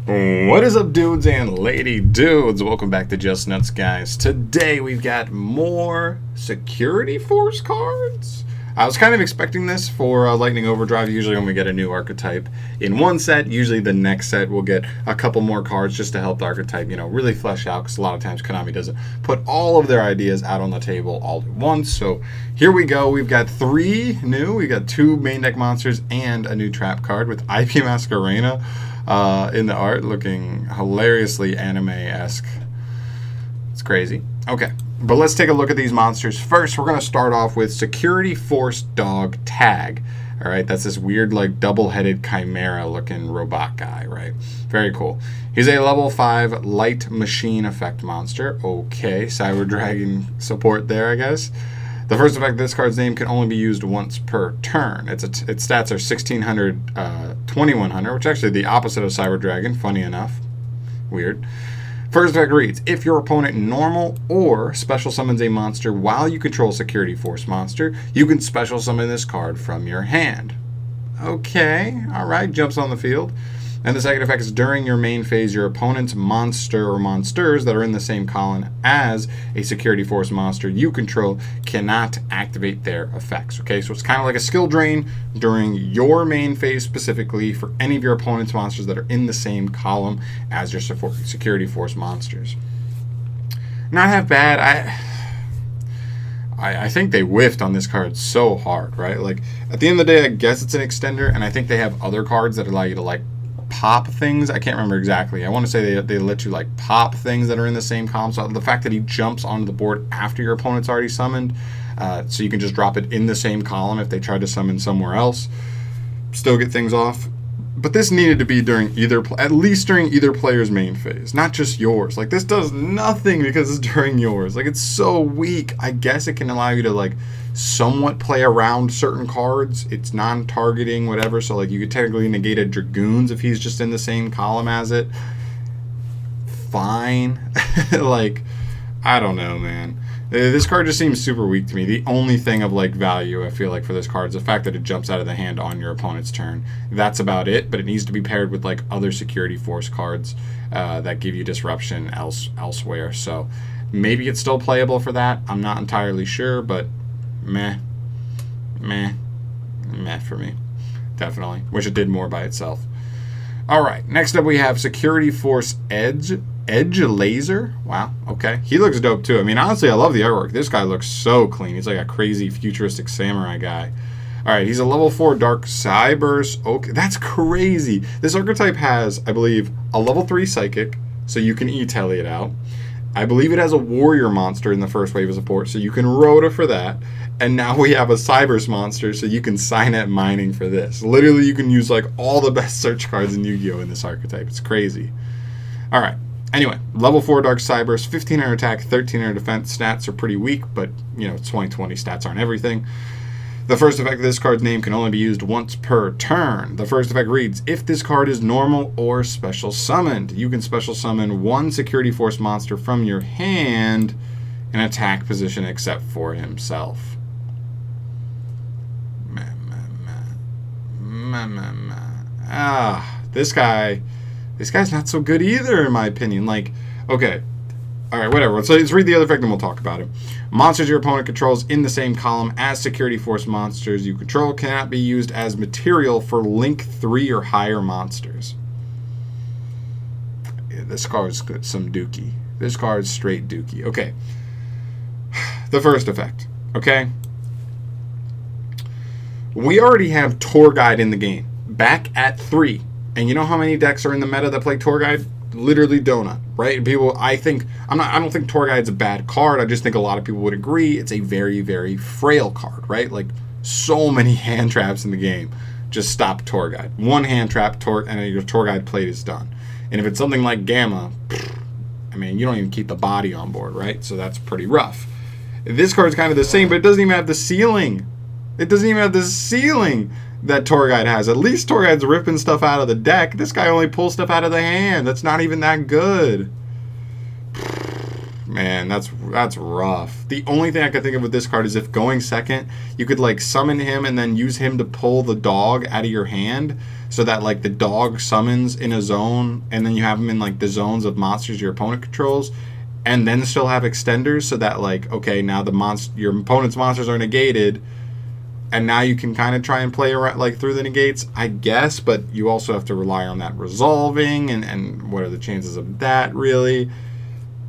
What is up, dudes and lady dudes? Welcome back to Just Nuts, guys. Today we've got more Security Force cards. I was kind of expecting this for Lightning Overdrive. Usually when we get a new archetype in one set, usually the next set we'll get a couple more cards just to help the archetype, really flesh out, because a lot of times Konami doesn't put all of their ideas out on the table all at once. So here we go. We've got three new. We've got two main deck monsters and a new trap card with IP Masquerena in the art, looking hilariously anime-esque. It's crazy. Okay, but let's take a look at these monsters. First, we're going to start off with Security Force Dog Tag. All right, that's this weird, like, double-headed chimera-looking robot guy, right? Very cool. He's a level 5 light machine effect monster. Okay, Cyber Dragon support there, I guess. The first effect of this card's name can only be used once per turn. Its stats are 1600, 2100, which is actually the opposite of Cyber Dragon, funny enough. Weird. First effect reads, if your opponent normal or special summons a monster while you control Security Force monster, you can special summon this card from your hand. Okay, alright, jumps on the field. And the second effect is during your main phase, your opponent's monster or monsters that are in the same column as a Security Force monster you control cannot activate their effects. Okay, so it's kind of like a skill drain during your main phase specifically for any of your opponent's monsters that are in the same column as your Security Force monsters. Not half bad. I think they whiffed on this card so hard, right? Like, at the end of the day, I guess it's an extender, and I think they have other cards that allow you to, like, pop things. I can't remember exactly. I want to say they let you like pop things that are in the same column. So the fact that he jumps onto the board after your opponent's already summoned, so you can just drop it in the same column if they try to summon somewhere else, still get things off. But this needed to be during at least during either player's main phase, not just yours. Like, this does nothing because it's during yours. Like, it's so weak. I guess it can allow you to like somewhat play around certain cards. It's non-targeting, whatever. So like you could technically negate a Dragoons if he's just in the same column as it. Fine. Like, I don't know, man. This card just seems super weak to me. The only thing of like value I feel like for this card is the fact that it jumps out of the hand on your opponent's turn. That's about it, but it needs to be paired with like other Security Force cards that give you disruption elsewhere. So maybe it's still playable for that. I'm not entirely sure, but meh for me. Definitely. Wish it did more by itself. All right, next up we have Security Force Edge Laser. Wow, okay. He looks dope too. I mean, honestly, I love the artwork. This guy looks so clean. He's like a crazy futuristic samurai guy. All right, he's a level 4 Dark Cybers. Okay, that's crazy. This archetype has, I believe, a level 3 Psychic, so you can E-Telly it out. I believe it has a warrior monster in the first wave of support, so you can Rhoda for that. And now we have a Cybers monster, so you can Signet Mining for this. Literally, you can use like all the best search cards in Yu-Gi-Oh! In this archetype. It's crazy. All right. Anyway, level 4 Dark Cybers, 1500 attack, 1300 defense. Stats are pretty weak, but, 2020 stats aren't everything. The first effect of this card's name can only be used once per turn. The first effect reads, if this card is normal or special summoned, you can special summon one Security Force monster from your hand in attack position except for himself. This guy's not so good either, in my opinion. Like, okay. All right, whatever. So let's read the other effect and we'll talk about it. Monsters your opponent controls in the same column as Security Force monsters you control cannot be used as material for Link 3 or higher monsters. Yeah, this card's some dookie. This card's straight dookie. Okay. The first effect. Okay. We already have Tour Guide in the game. Back at 3. And you know how many decks are in the meta that play Tour Guide? Literally donut, right? People, I don't think Tour Guide's a bad card. I just think a lot of people would agree it's a very, very frail card, right? Like, so many hand traps in the game. Just stop Tour Guide. One hand trap, and your Tour Guide plate is done. And if it's something like Gamma, I mean, you don't even keep the body on board, right? So that's pretty rough. This card's kind of the same, but it doesn't even have the ceiling. It doesn't even have the ceiling that Tour Guide has. At least Tour Guide's ripping stuff out of the deck. This guy only pulls stuff out of the hand. That's not even that good. Man, that's rough. The only thing I could think of with this card is if going second, you could like summon him and then use him to pull the dog out of your hand. so that like the dog summons in a zone, and then you have them in like the zones of monsters your opponent controls, and then still have extenders, so that like, okay, now your opponent's monsters are negated, and now you can kind of try and play around like through the negates, I guess, but you also have to rely on that resolving, and what are the chances of that really?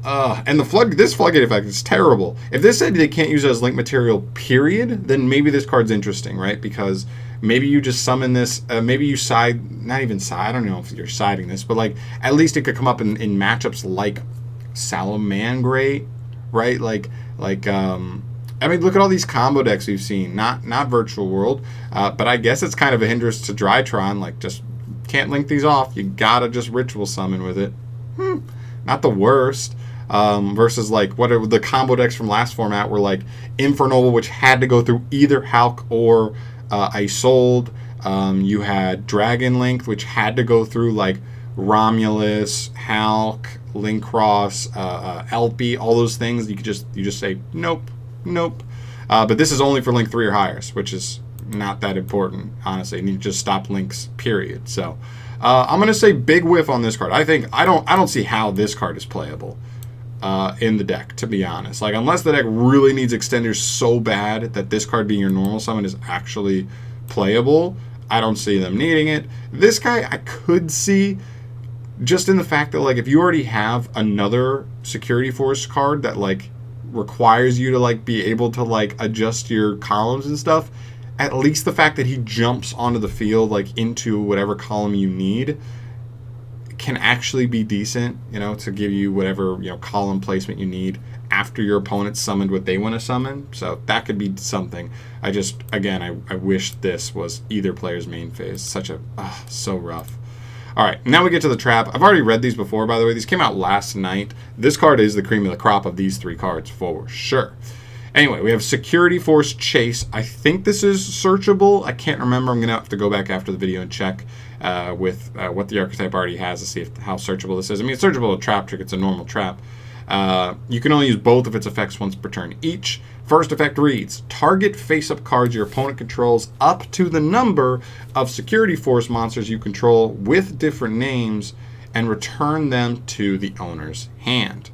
And this floodgate effect is terrible. If this said they can't use it as link material, period, then maybe this card's interesting, right? Because maybe you just summon this, maybe you not even side, I don't know if you're siding this, but like, at least it could come up in matchups like Salamangreat, right? I mean, look at all these combo decks we've seen. Not Virtual World, but I guess it's kind of a hindrance to Drytron. Like, just can't link these off. You gotta just Ritual Summon with it. Not the worst. Versus like what are the combo decks from last format were like Infernoble, which had to go through either Hulk or Isolde. You had Dragon Link, which had to go through like Romulus, Hulk, Linkross, Elpie, all those things. You just say nope. But this is only for Link 3 or higher, which is not that important, honestly. You need to just stop links, period. So I'm gonna say big whiff on this card. I don't see how this card is playable in the deck, to be honest. Like, unless the deck really needs extenders so bad that this card being your normal summon is actually playable, I don't see them needing it. This guy I could see, just in the fact that like if you already have another Security Force card that like requires you to like be able to like adjust your columns and stuff, at least the fact that he jumps onto the field like into whatever column you need can actually be decent, to give you whatever column placement you need after your opponent summoned what they want to summon. So that could be something. I wish this was either player's main phase. So rough. All right, now we get to the trap. I've already read these before, by the way. These came out last night. This card is the cream of the crop of these three cards, for sure. Anyway, we have Security Force Chase. I think this is searchable. I can't remember. I'm going to have to go back after the video and check with what the archetype already has to see how searchable this is. I mean, it's searchable with Trap Trick. It's a normal trap. You can only use both of its effects once per turn each. First effect reads, target face-up cards your opponent controls up to the number of Security Force monsters you control with different names and return them to the owner's hand.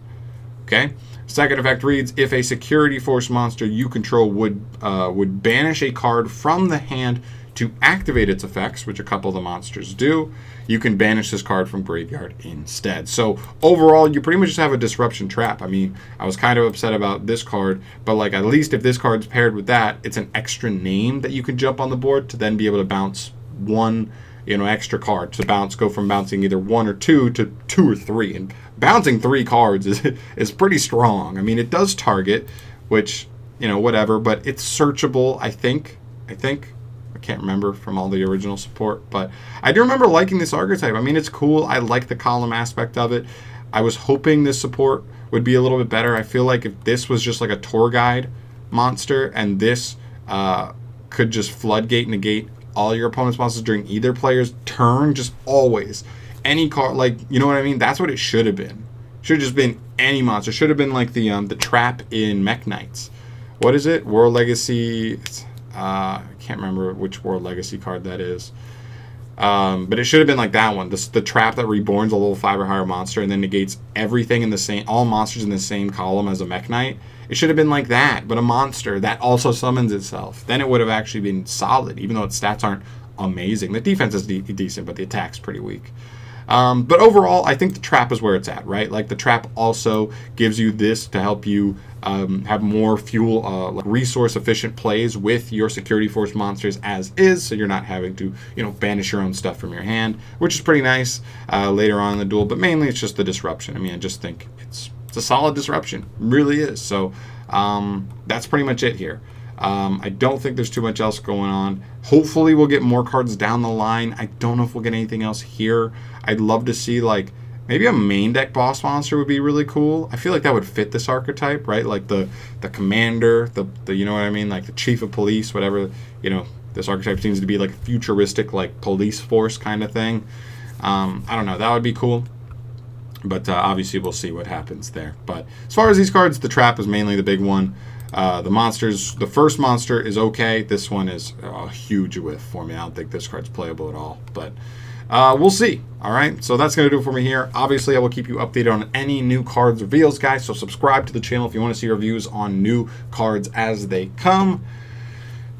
Okay? Second effect reads, if a Security Force monster you control would banish a card from the hand to activate its effects, which a couple of the monsters do, you can banish this card from graveyard instead. So overall, you pretty much just have a disruption trap. I mean, I was kind of upset about this card, but like at least if this card's paired with that, it's an extra name that you can jump on the board to then be able to bounce one, extra card to go from bouncing either 1 or 2 to 2 or 3. And bouncing 3 cards is pretty strong. I mean, it does target, which, whatever, but it's searchable, I think. I can't remember from all the original support, but I do remember liking this archetype. I mean, it's cool. I like the column aspect of it. I was hoping this support would be a little bit better. I feel like if this was just like a tour guide monster and this could just floodgate negate all your opponent's monsters during either player's turn, just always. Any card, like, you know what I mean? That's what it should have been. Should have just been any monster. Should have been like the trap in Mech Knights. What is it? World Legacy. I can't remember which World Legacy card that is. But it should have been like that one. The trap that reborns a level 5 or higher monster and then negates everything in the same, all monsters in the same column as a Mech Knight. It should have been like that, but a monster that also summons itself. Then it would have actually been solid, even though its stats aren't amazing. The defense is decent, but the attack's pretty weak. But overall, I think the trap is where it's at, right? Like, the trap also gives you this to help you have more fuel, resource-efficient plays with your Security Force monsters as is, so you're not having to, banish your own stuff from your hand, which is pretty nice later on in the duel. But mainly, it's just the disruption. I mean, I just think it's a solid disruption. It really is. So that's pretty much it here. I don't think there's too much else going on. Hopefully we'll get more cards down the line. I don't know if we'll get anything else here. I'd love to see, like, maybe a main deck boss monster would be really cool. I feel like that would fit this archetype, right? Like the commander, the you know what I mean? Like the chief of police, whatever, this archetype seems to be like a futuristic, like police force kind of thing. I don't know. That would be cool. But obviously we'll see what happens there. But as far as these cards, the trap is mainly the big one. The monsters, the first monster is okay. This one is a huge whiff for me. I don't think this card's playable at all, but we'll see. All right, so that's going to do it for me here. Obviously, I will keep you updated on any new cards reveals, guys, so subscribe to the channel if you want to see reviews on new cards as they come.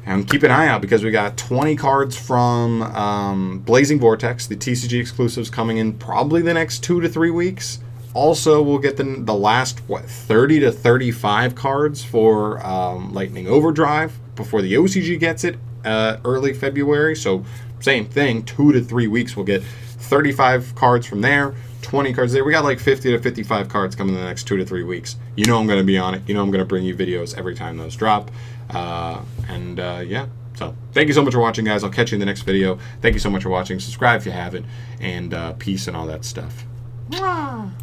And keep an eye out because we got 20 cards from Blazing Vortex, the TCG exclusives, coming in probably the next 2 to 3 weeks. Also, we'll get the last, 30 to 35 cards for Lightning Overdrive before the OCG gets it early February. So same thing, 2 to 3 weeks we'll get 35 cards from there, 20 cards there. We got like 50 to 55 cards coming in the next 2 to 3 weeks. You know I'm going to be on it. You know I'm going to bring you videos every time those drop. Yeah, so thank you so much for watching, guys. I'll catch you in the next video. Thank you so much for watching. Subscribe if you haven't, and peace and all that stuff. Mwah!